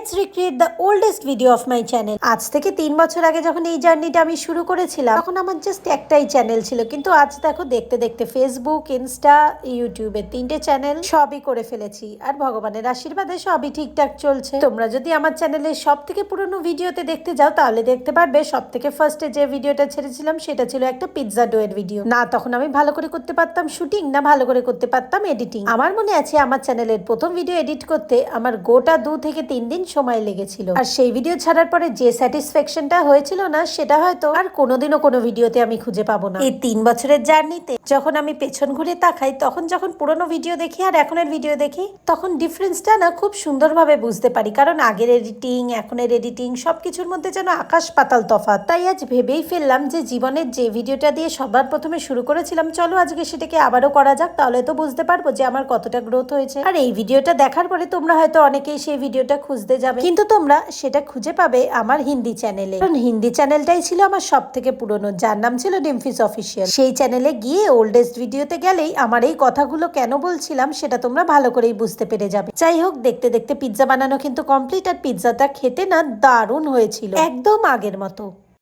Let's recreate the oldest video of my channel. আজ থেকে 3 বছর আগে যখন এই জার্নিটা আমি শুরু করেছিলাম তখন আমার জাস্ট একটাই চ্যানেল ছিল, কিন্তু আজ দেখো দেখতে দেখতে ফেসবুক, ইনস্টা, ইউটিউবে 3টে চ্যানেল সবই করে ফেলেছি। আর ভগবানের আশীর্বাদে সবই ঠিকঠাক চলছে। তোমরা যদি আমার চ্যানেলের সব থেকে পুরনো ভিডিওতে দেখতে যাও তাহলে দেখতে পারবে সব থেকে ফার্স্টে যে ভিডিওটা ছেড়েছিলাম সেটা ছিল একটা পিৎজা ডোয়ের ভিডিও। না তখন আমি ভালো করে করতে পারতাম শুটিং, না ভালো করে করতে পারতাম এডিটিং। আমার মনে আছে আমার চ্যানেলের প্রথম ভিডিও এডিট করতে আমার গোটা 2 থেকে 3 দিন সময় লেগেছিল। আর সেই ভিডিও ছাড়ার পরে যে স্যাটিসফ্যাকশনটা হয়েছিল না সেটা হয়তো আর কোনোদিনও কোনো ভিডিওতে আমি খুঁজে পাবো না। এই 3 বছরের জার্নিতে যখন আমি পেছন ঘুরে তাকাই তখন যখন পুরোনো ভিডিও দেখি আর এখনের ভিডিও দেখি তখন ডিফারেন্সটা না খুব সুন্দরভাবে বুঝতে পারি, কারণ আগের এডিটিং এখনের এডিটিং সবকিছুর মধ্যে যেন আকাশ পাতাল তফাৎ। তাই আজ ভেবেই ফেললাম যে জীবনের যে ভিডিওটা দিয়ে সবার প্রথমে শুরু করেছিলাম চলো আজকে সেটাকে আবারও করা যাক, তাহলে তো বুঝতে পারবো যে আমার কতটা গ্রোথ হয়েছে। আর এই ভিডিওটা দেখার পরে তোমরা হয়তো অনেকেই সেই ভিডিওটা খুঁজতে যাবে, কিন্তু তোমরা সেটা খুঁজে পাবে আমার হিন্দি চ্যানেলে, কারণ হিন্দি চ্যানেলটাই ছিল আমার সব থেকে পুরনো, যার নাম ছিল ডিমফিস অফিসিয়াল। সেই চ্যানেলে গিয়ে ওল্ডেস্ট ভিডিওতে গেলেই আমার এই কথাগুলো কেন বলছিলাম সেটা তোমরা ভালো করেই বুঝতে পেরে যাবে। যাই হোক, দেখতে দেখতে পিৎজা বানানো কিন্তু কমপ্লিট, আর পিৎজাটা খেতে না দারুণ হয়েছিল, একদম আগের মতো।